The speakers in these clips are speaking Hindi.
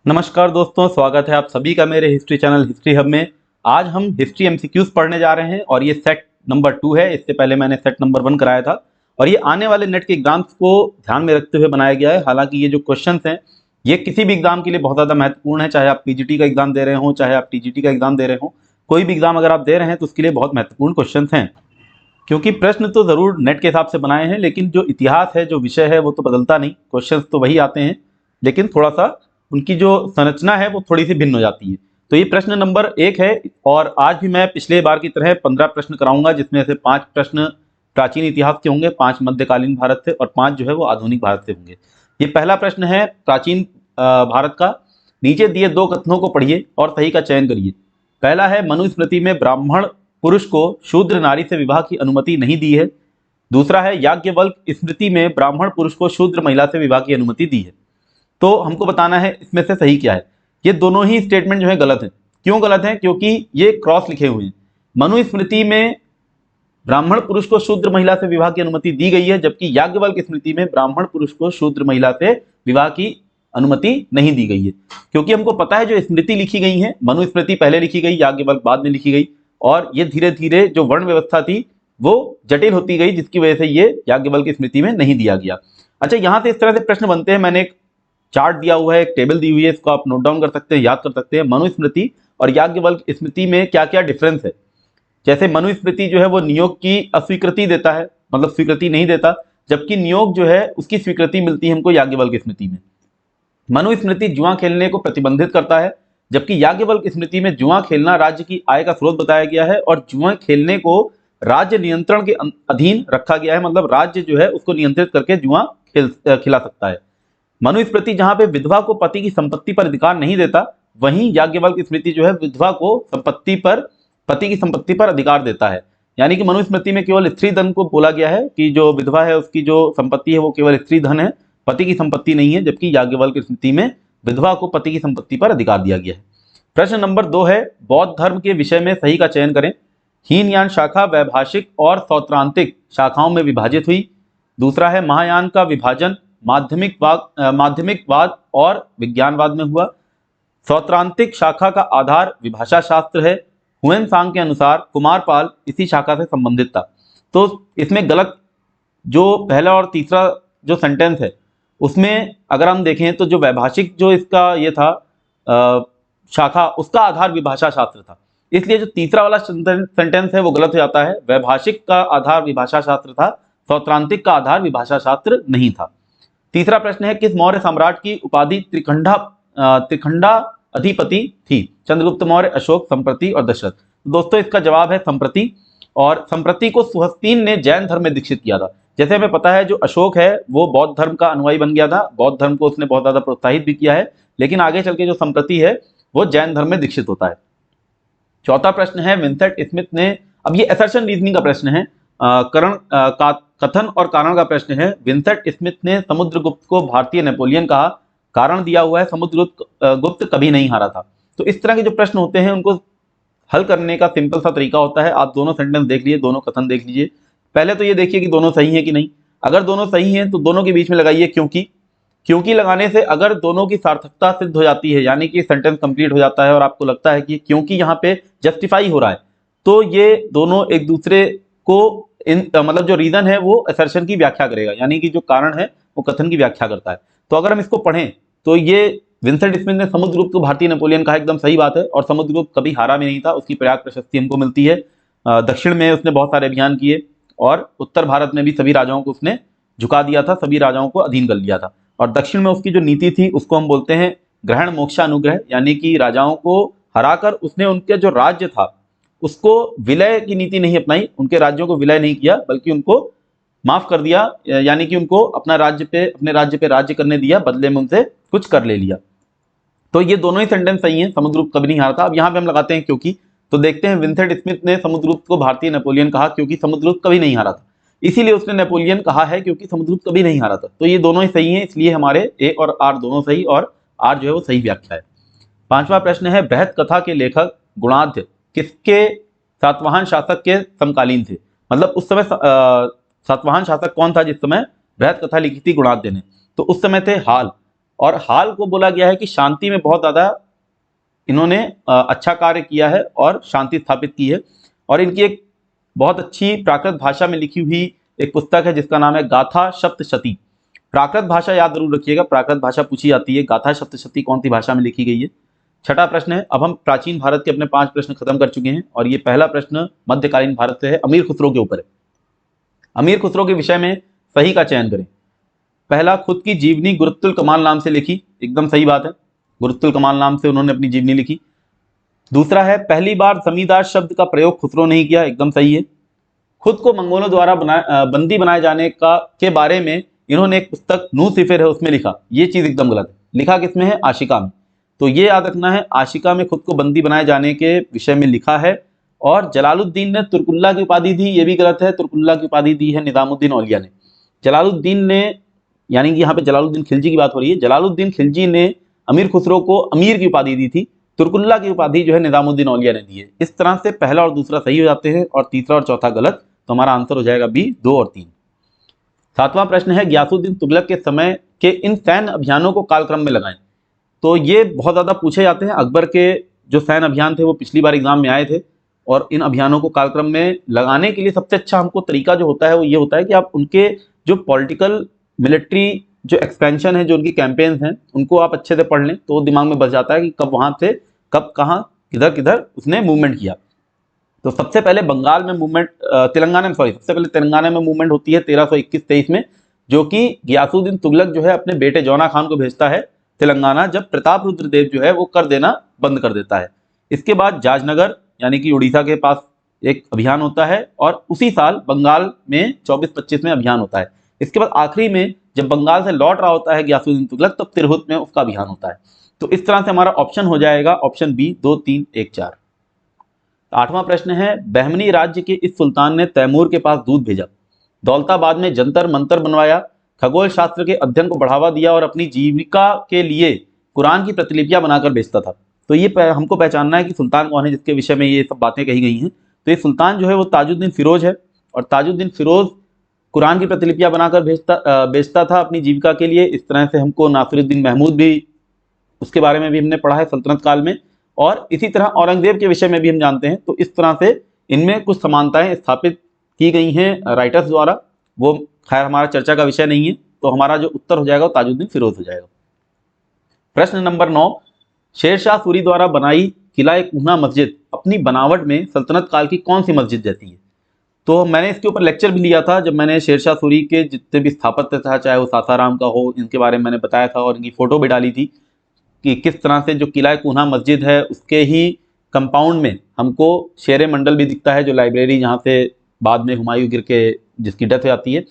नमस्कार दोस्तों, स्वागत है आप सभी का मेरे हिस्ट्री चैनल हिस्ट्री हब में। आज हम हिस्ट्री एमसीक्यूज पढ़ने जा रहे हैं और ये सेट नंबर 2 है। इससे पहले मैंने सेट नंबर 1 कराया था और ये आने वाले नेट के एग्जाम्स को ध्यान में रखते हुए बनाया गया है। हालांकि ये जो क्वेश्चंस हैं ये किसी भी एग्जाम के लिए बहुत ज़्यादा महत्वपूर्ण है, चाहे आप पीजीटी का एग्जाम दे रहे हो, चाहे आप टीजीटी का एग्जाम दे रहे हो, कोई भी एग्जाम अगर आप दे रहे हैं तो उसके लिए बहुत महत्वपूर्ण क्वेश्चन हैं। क्योंकि प्रश्न तो ज़रूर नेट के हिसाब से बनाए हैं, लेकिन जो इतिहास है, जो विषय है, वो तो बदलता नहीं। क्वेश्चंस तो वही आते हैं, लेकिन थोड़ा सा उनकी जो संरचना है वो थोड़ी सी भिन्न हो जाती है। तो ये प्रश्न नंबर 1 है और आज भी मैं पिछले बार की तरह 15 प्रश्न कराऊंगा, जिसमें से 5 प्रश्न प्राचीन इतिहास के होंगे, 5 मध्यकालीन भारत से और 5 जो है वो आधुनिक भारत से होंगे। ये पहला प्रश्न है प्राचीन भारत का। नीचे दिए 2 कथनों को पढ़िए और सही का चयन करिए। पहला है, मनुस्मृति में ब्राह्मण पुरुष को शूद्र नारी से विवाह की अनुमति नहीं दी है। दूसरा है, याज्ञवल्क्य स्मृति में ब्राह्मण पुरुष को शूद्र महिला से विवाह की अनुमति दी है। तो हमको बताना है इसमें से सही क्या है। ये दोनों ही स्टेटमेंट जो है गलत है। क्यों गलत है? क्योंकि ये क्रॉस लिखे हुए हैं। मनुस्मृति में ब्राह्मण पुरुष को शूद्र महिला से विवाह की अनुमति दी गई है, जबकि याज्ञवल्क्य स्मृति में ब्राह्मण पुरुष को शूद्र महिला से विवाह की अनुमति नहीं दी गई है। क्योंकि हमको पता है जो स्मृति लिखी गई है, मनुस्मृति पहले लिखी गई, याज्ञवल्क्य बाद में लिखी गई, और ये धीरे धीरे जो वर्ण व्यवस्था थी वो जटिल होती गई, जिसकी वजह से ये याज्ञवल्क्य स्मृति में नहीं दिया गया। अच्छा, यहां से इस तरह से प्रश्न बनते हैं। मैंने एक चार्ट दिया हुआ है, एक टेबल दी हुई है, इसको आप नोट डाउन कर सकते हैं, याद कर सकते हैं। मनुस्मृति और याज्ञवल्क्य स्मृति में क्या क्या डिफरेंस है। जैसे मनुस्मृति जो है वो नियोग की अस्वीकृति देता है, मतलब स्वीकृति नहीं देता, जबकि नियोग जो है उसकी स्वीकृति मिलती है हमको याज्ञवल्क्य स्मृति में। मनुस्मृति जुआ खेलने को प्रतिबंधित करता है, जबकि याज्ञवल्क्य स्मृति में जुआ खेलना राज्य की आय का स्रोत बताया गया है और जुआ खेलने को राज्य नियंत्रण के अधीन रखा गया है, मतलब राज्य जो है उसको नियंत्रित करके जुआ खिला सकता है। मनुस्मृति जहां पे विधवा को पति की संपत्ति पर अधिकार नहीं देता, वहीं याज्ञवल्क्य स्मृति जो है विधवा को संपत्ति पर, पति की संपत्ति पर अधिकार देता है। यानी कि मनुस्मृति में केवल स्त्री धन को बोला गया है कि जो विधवा है उसकी जो संपत्ति है वो केवल स्त्री धन है, पति की संपत्ति नहीं है, जबकि याज्ञवल्क्य स्मृति में विधवा को पति की संपत्ति पर अधिकार दिया गया है। प्रश्न नंबर 2 है, बौद्ध धर्म के विषय में सही का चयन करें। हीनयान शाखा वैभाषिक और सौत्रांतिक शाखाओं में विभाजित हुई। दूसरा है, महायान का विभाजन माध्यमिकवाद और विज्ञानवाद में हुआ। सौत्रांतिक शाखा का आधार विभाषा शास्त्र है। हुएनसांग के अनुसार कुमारपाल इसी शाखा से संबंधित था। तो इसमें गलत जो पहला और तीसरा जो सेंटेंस है उसमें अगर हम देखें तो जो वैभाषिक जो इसका ये था शाखा, उसका आधार विभाषा शास्त्र था, इसलिए जो तीसरा वाला सेंटेंस है वो गलत हो जाता है। वैभाषिक का आधार विभाषा शास्त्र था, सौत्रांतिक का आधार विभाषा शास्त्र नहीं था। तीसरा प्रश्न है, किस मौर्य सम्राट की उपाधि त्रिखंडा अधिपति थी? चंद्रगुप्त मौर्य, अशोक, संप्रति और दशरथ। दोस्तों इसका जवाब है संप्रति, और संप्रति को सुहस्तीन ने जैन धर्म में दीक्षित किया था। जैसे हमें पता है जो अशोक है वो बौद्ध धर्म का अनुयायी बन गया था, बौद्ध धर्म को उसने बहुत ज्यादा प्रोत्साहित भी किया है, लेकिन आगे चल के जो संप्रति है वो जैन धर्म में दीक्षित होता है। चौथा प्रश्न है, विंसेंट स्मिथ ने, अब ये असर्शन रीजनिंग का प्रश्न है, कथन और कारण का प्रश्न है। विंसेंट स्मिथ ने समुद्रगुप्त को भारतीय नेपोलियन कहा, कारण दिया हुआ है समुद्रगुप्त कभी नहीं हारा था। तो इस तरह के जो प्रश्न होते हैं उनको हल करने का सिंपल सा तरीका होता है। आप दोनों सेंटेंस देख लीजिए, दोनों कथन देख लीजिए। पहले तो ये देखिए कि दोनों सही है कि नहीं। अगर दोनों सही हैं तो दोनों के बीच में लगाइए क्योंकि। क्योंकि लगाने से अगर दोनों की सार्थकता सिद्ध हो जाती है, यानी कि सेंटेंस कंप्लीट हो जाता है और आपको लगता है कि क्योंकि यहाँ पे जस्टिफाई हो रहा है, तो ये दोनों एक दूसरे को मतलब जो रीजन है वो असर्शन की व्याख्या करेगा, यानी कि जो कारण है वो कथन की व्याख्या करता है। तो अगर हम इसको पढ़ें तो ये विंसेंट स्मिथ ने समुद्रगुप्त को भारतीय नेपोलियन कहा, एकदम सही बात है, और समुद्रगुप्त कभी हारा भी नहीं था, उसकी प्रयाग प्रशस्ति हमको मिलती है। दक्षिण में उसने बहुत सारे अभियान किए और उत्तर भारत में भी सभी राजाओं को उसने झुका दिया था, सभी राजाओं को अधीन कर लिया था। और दक्षिण में उसकी जो नीति थी उसको हम बोलते हैं ग्रहण मोक्षानुग्रह, यानी कि राजाओं को हराकर उसने उनके जो राज्य था उसको विलय की नीति नहीं अपनाई, उनके राज्यों को विलय नहीं किया, बल्कि उनको माफ कर दिया, यानी कि उनको अपने राज्य पे राज्य करने दिया, बदले में उनसे कुछ कर ले लिया। तो ये दोनों ही सेंटेंस सही हैं, समुद्रगुप्त कभी नहीं हारा था। अब यहाँ पे हम लगाते हैं क्योंकि, तो देखते हैं विंसेंट स्मिथ ने समुद्रगुप्त को भारतीय नेपोलियन कहा क्योंकि समुद्रगुप्त कभी नहीं हारा था, इसीलिए उसने नेपोलियन कहा है क्योंकि समुद्रगुप्त कभी नहीं हारा था। तो ये दोनों ही सही हैं, इसलिए हमारे ए और आर दोनों सही, और आर जो है वो सही व्याख्या है। पांचवा प्रश्न है, बृहत कथा के लेखक गुणाढ्य किसके सातवाहन शासक के समकालीन थे? मतलब उस समय सातवाहन शासक कौन था जिस समय बृहत कथा लिखी थी गुणाढ्य ने? तो उस समय थे हाल, और हाल को बोला गया है कि शांति में बहुत ज़्यादा इन्होंने अच्छा कार्य किया है और शांति स्थापित की है। और इनकी एक बहुत अच्छी प्राकृत भाषा में लिखी हुई एक पुस्तक है जिसका नाम है गाथा सप्तशती। प्राकृत भाषा याद जरूर रखिएगा, प्राकृत भाषा पूछी जाती है। गाथा सप्तशती कौन सी भाषा में लिखी गई है? छठा प्रश्न है। अब हम प्राचीन भारत के अपने 5 प्रश्न खत्म कर चुके हैं और ये पहला प्रश्न मध्यकालीन भारत से है, अमीर खुसरो के ऊपर है। अमीर खुसरो के विषय में सही का चयन करें। पहला, खुद की जीवनी गुरुत्तुल कमाल नाम से लिखी, एकदम सही बात है, गुरुत्तुल कमाल नाम से उन्होंने अपनी जीवनी लिखी। दूसरा है, पहली बार जमींदार शब्द का प्रयोग खुसरो नहीं किया, एकदम सही है। खुद को मंगोलों द्वारा बंदी बनाए जाने के बारे में इन्होंने एक पुस्तक नू सिफिर है उसमें लिखा, ये चीज एकदम गलत है। लिखा किसमें है? आशिका में। तो ये याद रखना है, आशिका में खुद को बंदी बनाए जाने के विषय में लिखा है। और जलालुद्दीन ने तुर्कुल्ला की उपाधि दी, ये भी गलत है, तुर्कुल्ला की उपाधि दी है निजामुद्दीन औलिया ने। जलालुद्दीन ने, यानी कि यहाँ पे जलालुद्दीन खिलजी की बात हो रही है, जलालुद्दीन खिलजी ने अमीर खुसरो को अमीर की उपाधि दी थी, तुर्कुल्ला की उपाधि जो है निजामुद्दीन औलिया ने दी है। इस तरह से पहला और दूसरा सही हो जाते हैं और तीसरा और चौथा गलत, तो हमारा आंसर हो जाएगा बी, 2 और 3। सातवां प्रश्न है, गियासुद्दीन तुगलक के समय के इन सैन्य अभियानों को कालक्रम में लगाएं। तो ये बहुत ज़्यादा पूछे जाते हैं। अकबर के जो सैन्य अभियान थे वो पिछली बार एग्जाम में आए थे और इन अभियानों को कालक्रम में लगाने के लिए सबसे अच्छा हमको तरीका जो होता है वो ये होता है कि आप उनके जो पॉलिटिकल मिलिट्री जो एक्सपेंशन है, जो उनकी कैंपेन्स हैं, उनको आप अच्छे से पढ़ लें तो दिमाग में बस जाता है कि कब वहाँ से कब कहाँ किधर किधर उसने मूवमेंट किया। तो सबसे पहले बंगाल में मूवमेंट, तेलंगाना में, सॉरी, सबसे पहले तेलंगाना में मूवमेंट होती है 1321-23 में, जो कि गियासुद्दीन तुगलक जो है अपने बेटे जौना खान को भेजता है तेलंगाना, जब प्रताप रुद्र देव जो है वो कर देना बंद कर देता है। इसके बाद जाजनगर यानी कि उड़ीसा के पास एक अभियान होता है और उसी साल बंगाल में 24-25 में अभियान होता है। इसके बाद आखिरी में जब बंगाल से लौट रहा होता है गियासुद्दीन तुगलक, तब तिरहुत में उसका अभियान होता है। तो इस तरह से हमारा ऑप्शन हो जाएगा ऑप्शन बी, 2, 3, 1, 4। आठवां प्रश्न है, बहमनी राज्य के इस सुल्तान ने तैमूर के पास दूध भेजा, दौलताबाद में जंतर मंतर बनवाया, खगोल शास्त्र के अध्ययन को बढ़ावा दिया और अपनी जीविका के लिए कुरान की प्रतिलिपियां बनाकर बेचता था। तो ये हमको पहचानना है कि सुल्तान कौन है जिसके विषय में ये सब बातें कही गई हैं। तो ये सुल्तान जो है वो ताजुद्दीन फिरोज है और ताजुद्दीन फिरोज कुरान की प्रतिलिपियां बनाकर बेचता था अपनी जीविका के लिए। इस तरह से हमको नासिरुद्दीन महमूद भी, उसके बारे में भी हमने पढ़ा है सल्तनत काल में, और इसी तरह औरंगजेब के विषय में भी हम जानते हैं। तो इस तरह से इनमें कुछ समानताएं स्थापित की गई हैं राइटर्स द्वारा, वो खैर हमारा चर्चा का विषय नहीं है। तो हमारा जो उत्तर हो जाएगा वो ताजुद्दीन फिरोज हो जाएगा। प्रश्न नंबर 9, शेरशाह सूरी द्वारा बनाई किला-ए-कूना मस्जिद अपनी बनावट में सल्तनत काल की कौन सी मस्जिद जैसी है? तो मैंने इसके ऊपर लेक्चर भी लिया था जब मैंने शेरशाह सूरी के जितने भी स्थापत्य था, चाहे वो सासाराम का हो, इनके बारे में मैंने बताया था और इनकी फोटो भी डाली थी कि किस तरह से जो किला-ए-कूना मस्जिद है उसके ही कंपाउंड में हमको शेर मंडल भी दिखता है, जो लाइब्रेरी जहाँ से बाद में हुमायूं गिर के जिसकी डेथ हो जाती है।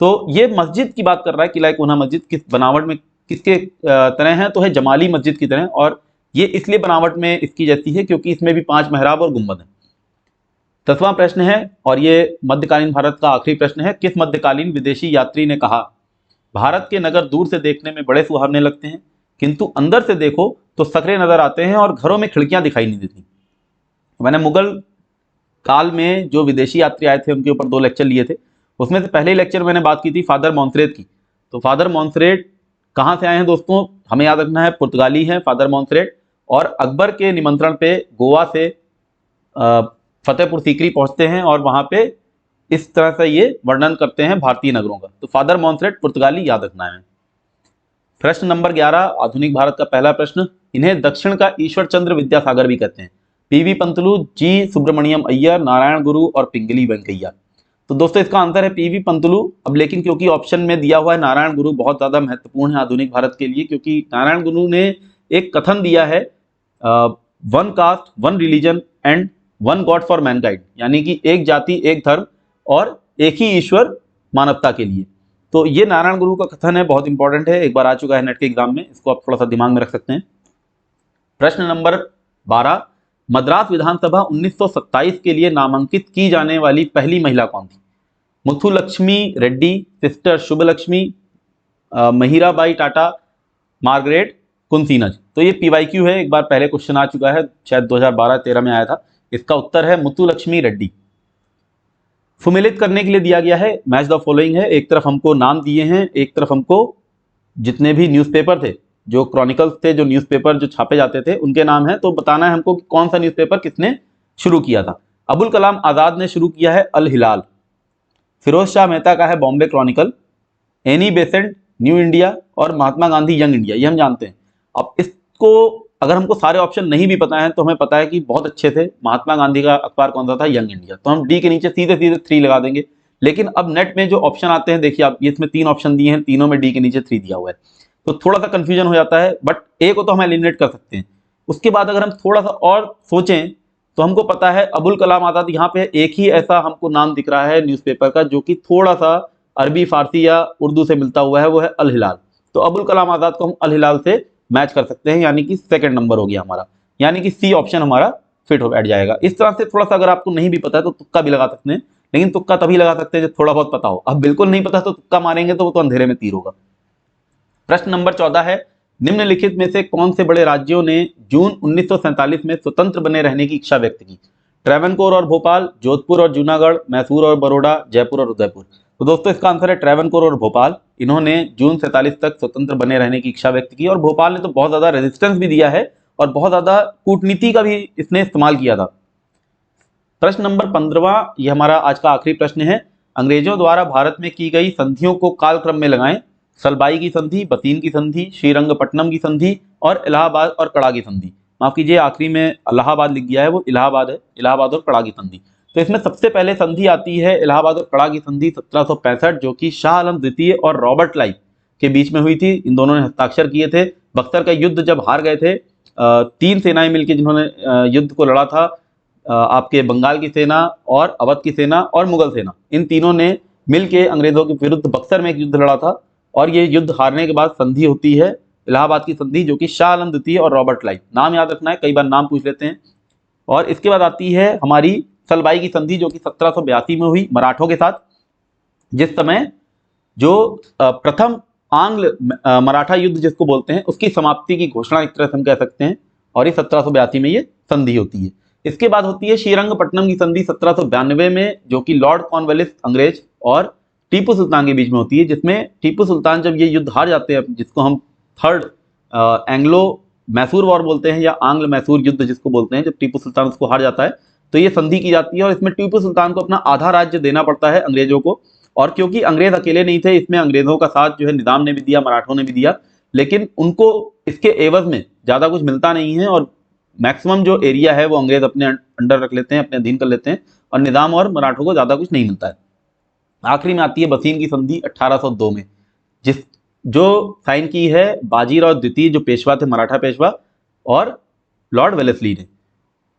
तो ये मस्जिद की बात कर रहा है, किला-ए-कूना मस्जिद किस बनावट में किसके तरह है? तो है जमाली मस्जिद की तरह, और ये इसलिए बनावट में इसकी जैसी है क्योंकि इसमें भी 5 मेहराब और गुंबद है। 10वां प्रश्न है और ये मध्यकालीन भारत का आखिरी प्रश्न है, किस मध्यकालीन विदेशी यात्री ने कहा, भारत के नगर दूर से देखने में बड़े सुहावने लगते हैं किंतु अंदर से देखो तो सकरे नजर आते हैं और घरों में खिड़कियां दिखाई नहीं देती। मैंने मुगल काल में जो विदेशी यात्री आए थे उनके ऊपर 2 लेक्चर लिए थे। उसमें से पहले लेक्चर मैंने बात की थी फादर मॉन्सरेट की। तो फादर मॉन्सरेट कहाँ से आए हैं दोस्तों? हमें याद रखना है पुर्तगाली हैं फादर मॉन्सरेट, और अकबर के निमंत्रण पे गोवा से फतेहपुर सीकरी पहुंचते हैं और वहां पे इस तरह से ये वर्णन करते हैं भारतीय नगरों का। तो फादर मॉन्सरेट पुर्तगाली याद रखना है। प्रश्न नंबर 11, आधुनिक भारत का पहला प्रश्न, इन्हें दक्षिण का ईश्वर चंद्र विद्यासागर भी कहते हैं, पीवी पंतलु, जी सुब्रमण्यम अय्यर, नारायण गुरु और पिंगली वेंकैया। तो दोस्तों इसका आंसर है पीवी पंतलु। अब लेकिन क्योंकि ऑप्शन में दिया हुआ है नारायण गुरु, बहुत ज्यादा महत्वपूर्ण है आधुनिक भारत के लिए, क्योंकि नारायण गुरु ने एक कथन दिया है, 1 caste 1 religion and 1 god for mankind, यानी कि एक जाति एक धर्म और एक ही ईश्वर मानवता के लिए। तो ये नारायण गुरु का कथन है, बहुत इंपॉर्टेंट है, एक बार आ चुका है नेट के एग्जाम में, इसको आप थोड़ा सा दिमाग में रख सकते हैं। प्रश्न नंबर 12, मद्रास विधानसभा 1927 के लिए नामांकित की जाने वाली पहली महिला कौन थी? Muthulakshmi Reddy, sister Subbalakshmi, Mehribai Tata, Margaret Cousins. तो ये PYQ है, एक बार पहले क्वेश्चन आ चुका है, शायद 2012-13 में आया था। इसका उत्तर है मुथुलक्ष्मी रेड्डी। सुमेलित करने के लिए दिया गया है मैच द फॉलोइंग है, एक तरफ हमको नाम दिए हैं, एक तरफ हमको जितने भी न्यूज़पेपर थे जो क्रॉनिकल्स थे, जो न्यूज़पेपर जो छापे जाते थे, उनके नाम है। तो बताना है हमको कि कौन सा न्यूज़पेपर किसने शुरू किया था। अबुल कलाम आज़ाद ने शुरू किया है अल हिलाल, फिरोज शाह मेहता का है Bombay Chronicle, Annie Besant new India, और महात्मा गांधी यंग इंडिया, ये हम जानते हैं। अब इसको अगर हमको सारे ऑप्शन नहीं भी पता है तो हमें पता है कि बहुत अच्छे थे महात्मा गांधी का अखबार कौन सा था, यंग इंडिया, तो हम डी के नीचे सीधे सीधे 3 लगा देंगे। लेकिन अब नेट में जो ऑप्शन आते हैं, देखिए आप, ये इसमें 3 ऑप्शन दिए हैं, तीनों में डी के नीचे 3 दिया हुआ है, तो थोड़ा सा कंफ्यूजन हो जाता है, बट ए को तो हम एलिमिनेट कर सकते हैं। उसके बाद अगर हम थोड़ा सा और सोचें तो हमको पता है अबुल कलाम आज़ाद, यहाँ पे एक ही ऐसा हमको नाम दिख रहा है न्यूज़पेपर का जो कि थोड़ा सा अरबी, फारसी या उर्दू से मिलता हुआ है, वो है अल हिलाल। तो अबुल कलाम आज़ाद को हम अल हिलाल से मैच कर सकते हैं, यानी कि सेकंड नंबर हो गया हमारा, यानी कि सी ऑप्शन हमारा फिट हो बैठ जाएगा। इस तरह से थोड़ा सा अगर आपको नहीं भी पता है तो तुक्का भी लगा सकते हैं, लेकिन तुक्का तभी लगा सकते हैं जब थोड़ा बहुत पता हो। अब बिल्कुल नहीं पता तो तुक्का मारेंगे तो वो तो अंधेरे में तीर होगा। प्रश्न नंबर 14 है, निम्नलिखित में से कौन से बड़े राज्यों ने जून 1947 में स्वतंत्र बने रहने की इच्छा व्यक्त की? ट्रैवनकोर और भोपाल, जोधपुर और जूनागढ़, मैसूर और बड़ौदा, जयपुर और उदयपुर। तो दोस्तों इसका आंसर है ट्रैवनकोर और भोपाल। इन्होंने जून 47 तक स्वतंत्र बने रहने की इच्छा व्यक्त की, और भोपाल ने तो बहुत ज्यादा रेजिस्टेंस भी दिया है और बहुत ज्यादा कूटनीति का भी इसने इस्तेमाल किया था। प्रश्न नंबर 15वां, ये हमारा आज का आखिरी प्रश्न है, अंग्रेजों द्वारा भारत में की गई संधियों को कालक्रम में लगाएं। सलबाई की संधि, बतीन की संधि, श्रीरंगपट्टनम की संधि और इलाहाबाद और कड़ा की संधि। माफ कीजिए, आखिरी में इलाहाबाद लिख गया है, वो इलाहाबाद है, इलाहाबाद और कड़ा की संधि। तो इसमें सबसे पहले संधि आती है इलाहाबाद और कड़ा की संधि 1765, जो कि शाह आलम द्वितीय और रॉबर्ट क्लाइव के बीच में हुई थी। इन दोनों ने हस्ताक्षर किए थे। बक्सर का युद्ध जब हार गए थे, 3 सेनाएं मिलकर जिन्होंने युद्ध को लड़ा था, आपके बंगाल की सेना और अवध की सेना और मुगल सेना, इन तीनों ने मिलकर अंग्रेजों के विरुद्ध बक्सर में एक युद्ध लड़ा था, और ये युद्ध हारने के बाद संधि होती है इलाहाबाद की संधि, जो कि शाह आलम द्वितीय और रॉबर्ट क्लाइव। नाम याद रखना है, कई बार नाम पूछ लेते हैं। और इसके बाद आती है हमारी सलबाई की संधि, जो कि 1782 में हुई मराठों के साथ, जिस समय जो प्रथम आंग्ल मराठा युद्ध जिसको बोलते हैं, उसकी समाप्ति की घोषणा एक तरह से हम कह सकते हैं, और ये 1782 में ये संधि होती है। इसके बाद होती है श्रीरंगपट्टनम की संधि 1792 में, जो कि लॉर्ड कॉर्नवालिस अंग्रेज और टीपू सुल्तान के बीच में होती है, जिसमें टीपू सुल्तान जब ये युद्ध हार जाते हैं, जिसको हम थर्ड एंग्लो मैसूर वॉर बोलते हैं या आंग्ल मैसूर युद्ध जिसको बोलते हैं, जब टीपू सुल्तान उसको हार जाता है तो ये संधि की जाती है, और इसमें टीपू सुल्तान को अपना आधा राज्य देना पड़ता है अंग्रेजों को। और क्योंकि अंग्रेज अकेले नहीं थे, इसमें अंग्रेजों का साथ जो है निजाम ने भी दिया, मराठों ने भी दिया, लेकिन उनको इसके एवज में ज़्यादा कुछ मिलता नहीं है, और मैक्सिमम जो एरिया है वो अंग्रेज अपने अंडर रख लेते हैं, अपने अधीन कर लेते हैं, और निजाम और मराठों को ज़्यादा कुछ नहीं मिलता है। आखिरी में आती है बसीन की संधि 1802 में, जो साइन की है बाजीराव द्वितीय, जो पेशवा थे, मराठा पेशवा, और लॉर्ड वेलेस्ली ने।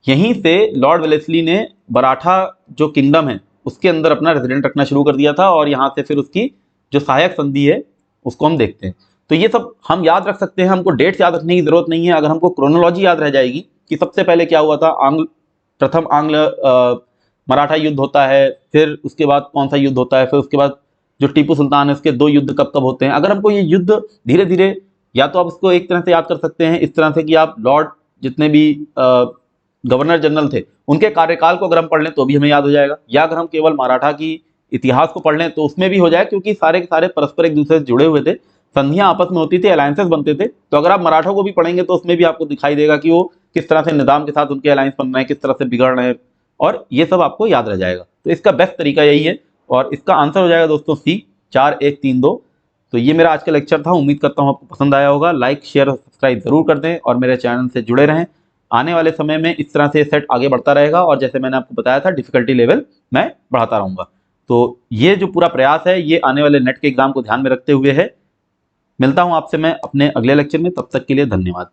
यहीं से लॉर्ड वेलेस्ली ने मराठा जो किंगडम है उसके अंदर अपना रेजिडेंट रखना शुरू कर दिया था, और यहाँ से फिर उसकी जो सहायक संधि है उसको हम देखते हैं। तो ये सब हम याद रख सकते हैं, हमको डेट्स याद रखने की जरूरत नहीं है। अगर हमको क्रोनोलॉजी याद रह जाएगी कि सबसे पहले क्या हुआ था, प्रथम आंग्ल मराठा युद्ध होता है, फिर उसके बाद कौन सा युद्ध होता है, फिर उसके बाद जो टीपू सुल्तान है उसके 2 युद्ध कब कब होते हैं। अगर हमको ये युद्ध धीरे धीरे, या तो आप इसको एक तरह से याद कर सकते हैं इस तरह से कि आप लॉर्ड जितने भी गवर्नर जनरल थे उनके कार्यकाल को अगर हम पढ़ लें तो भी हमें याद हो जाएगा, या अगर हम केवल मराठा की इतिहास को पढ़ लें तो उसमें भी हो जाए, क्योंकि सारे के सारे परस्पर एक दूसरे से जुड़े हुए थे, संधियां आपस में होती थी, अलायंसेस बनते थे। तो अगर आप मराठों को भी पढ़ेंगे तो उसमें भी आपको दिखाई देगा कि वो किस तरह से निजाम के साथ उनके अलायंस बन रहे हैं, किस तरह से बिगड़ रहे हैं, और ये सब आपको याद रह जाएगा। तो इसका बेस्ट तरीका यही है, और इसका आंसर हो जाएगा दोस्तों सी, 4 1 3 2। तो ये मेरा आज का लेक्चर था, उम्मीद करता हूँ आपको पसंद आया होगा। लाइक शेयर और सब्सक्राइब जरूर कर दें, और मेरे चैनल से जुड़े रहें। आने वाले समय में इस तरह से सेट आगे बढ़ता रहेगा, और जैसे मैंने आपको बताया था डिफिकल्टी लेवल मैं बढ़ाता रहूँगा। तो ये जो पूरा प्रयास है ये आने वाले नेट के एग्जाम को ध्यान में रखते हुए है। मिलता हूँ आपसे मैं अपने अगले लेक्चर में, तब तक के लिए धन्यवाद।